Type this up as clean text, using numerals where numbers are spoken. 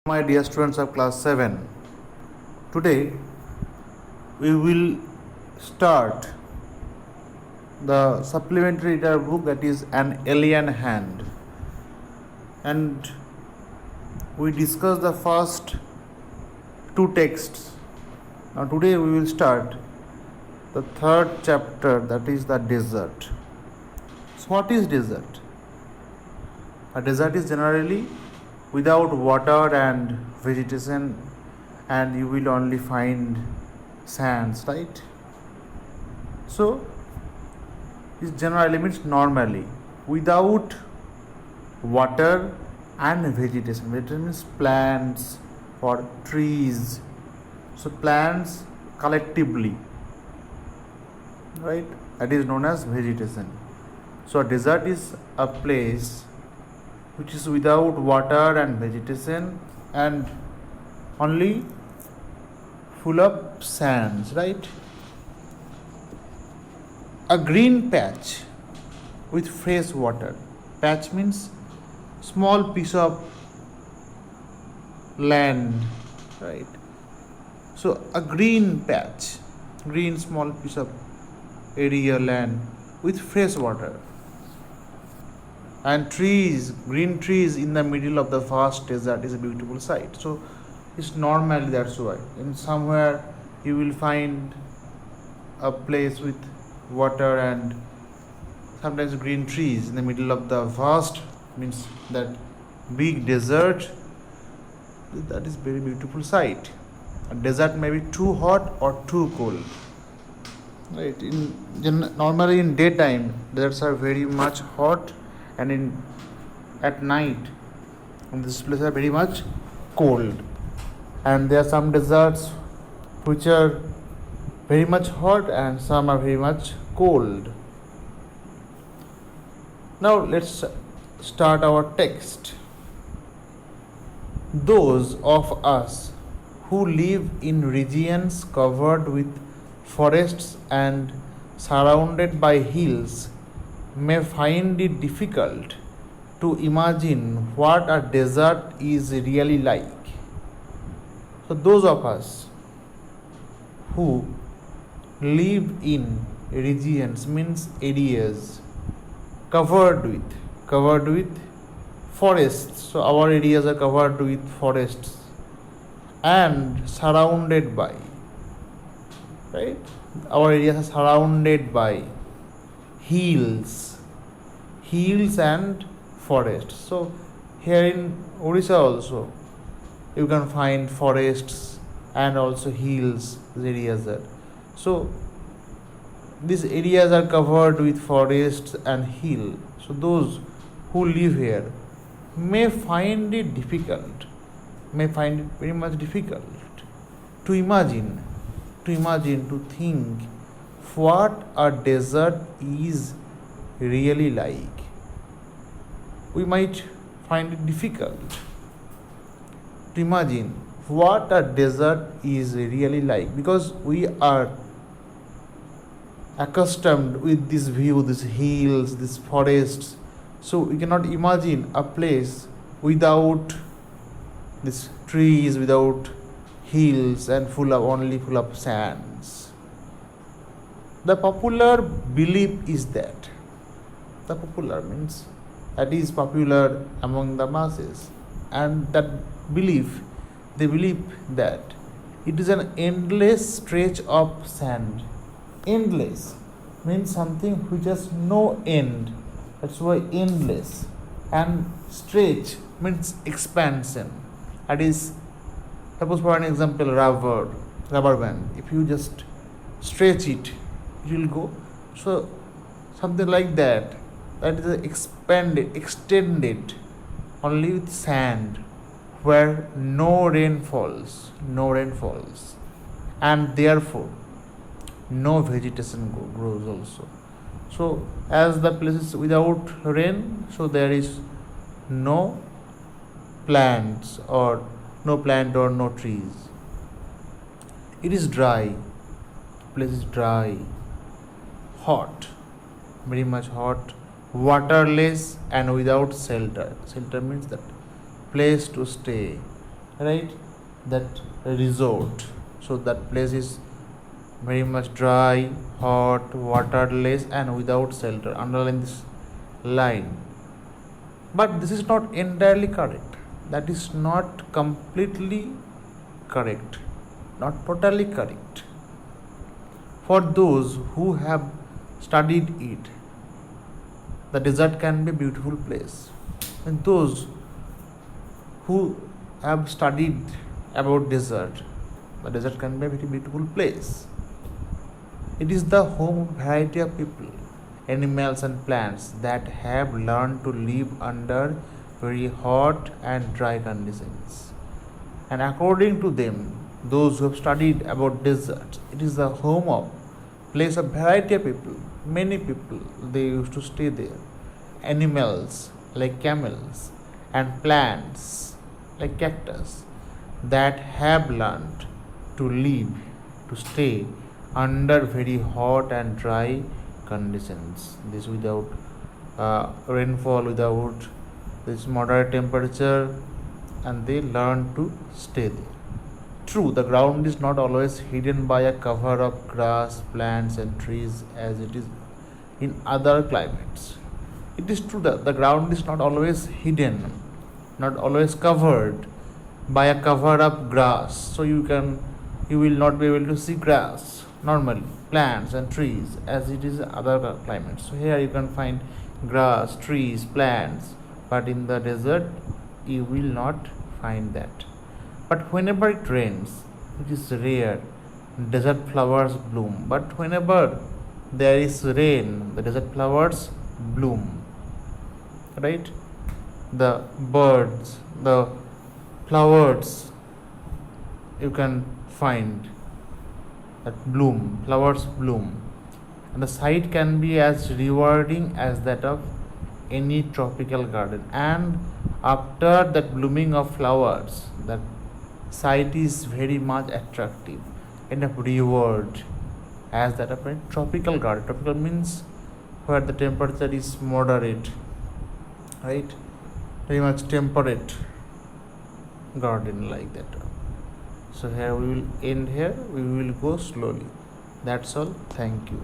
My dear students of class 7, today we will start the supplementary reader book, that is An Alien Hand, and we discuss the first two texts. Now today we will start the third chapter, that is the desert. So what is desert? A desert is generally without water and vegetation, and you will only find sands, right? So it generally means normally without water and vegetation. Vegetation means plants or trees. So plants collectively, right? That is known as vegetation. So a desert is a place which is without water and vegetation and only full of sands, right? A green patch with fresh water. Patch means small piece of land, right? So a green patch, green small piece of area land with fresh water. And trees, green trees in the middle of the vast desert is a beautiful sight. So it's normally, that's why in somewhere you will find a place with water and sometimes green trees in the middle of the vast, means that big desert. That is very beautiful sight. A desert may be too hot or too cold, right? Normally in daytime deserts are very much hot, and at night this place are very much cold. And there are some deserts which are very much hot and some are very much cold. Now let's start our text. Those of us who live in regions covered with forests and surrounded by hills may find it difficult to imagine what a desert is really like. So those of us who live in regions means areas covered with forests. So our areas are covered with forests and surrounded by, right? Our areas are surrounded by hills and forests. So here in Odisha also you can find forests and also hills. These areas are, so these areas are covered with forests and hill. So those who live here may find it very much difficult to imagine, to think what a desert is really like. We might find it difficult to imagine what a desert is really like, because we are accustomed with this view, these hills, these forests. So we cannot imagine a place without these trees, without hills, and only full of sands. The popular belief is that, the popular means that is popular among the masses, and that belief, they believe that it is an endless stretch of sand. Endless means something which has no end, that's why endless. And stretch means expansion. That is, suppose for an example, rubber band, if you just stretch it, it will go. So something like that, that is extended only with sand, where no rain falls, and therefore no vegetation grows also. So as the place is without rain, so there is no plants or no trees. It is dry, place is dry, hot, very much hot, waterless and without shelter. Shelter means that place to stay, right? That resort. So that place is very much dry, hot, waterless, and without shelter. Underline this line. But this is not entirely correct. That is not completely correct, not totally correct. For those who have studied it, the desert can be a beautiful place. And those who have studied about desert, the desert can be a very beautiful place. It is the home of variety of people, animals and plants that have learned to live under very hot and dry conditions. And according to them, those who have studied about deserts, it is the home of place of variety of people. Many people they used to stay there. Animals like camels and plants like cactus that have learned to live, to stay under very hot and dry conditions. This without rainfall, without this moderate temperature, and they learn to stay there. True, the ground is not always hidden by a cover of grass, plants, and trees as it is in other climates. It is true that the ground is not always hidden, not always covered by a cover of grass. So you will not be able to see grass normally, plants and trees as it is in other climates. So here you can find grass, trees, plants, but in the desert you will not find that. But whenever it rains, it is rare, desert flowers bloom. But whenever there is rain, the desert flowers bloom. Right? The birds, the flowers you can find that bloom, flowers bloom. And the sight can be as rewarding as that of any tropical garden. And after that blooming of flowers, that sight is very much attractive and of reward as that of a tropical garden. Tropical means where the temperature is moderate, right? Very much temperate garden like that. So here we will end here. We will go slowly. That's all. Thank you.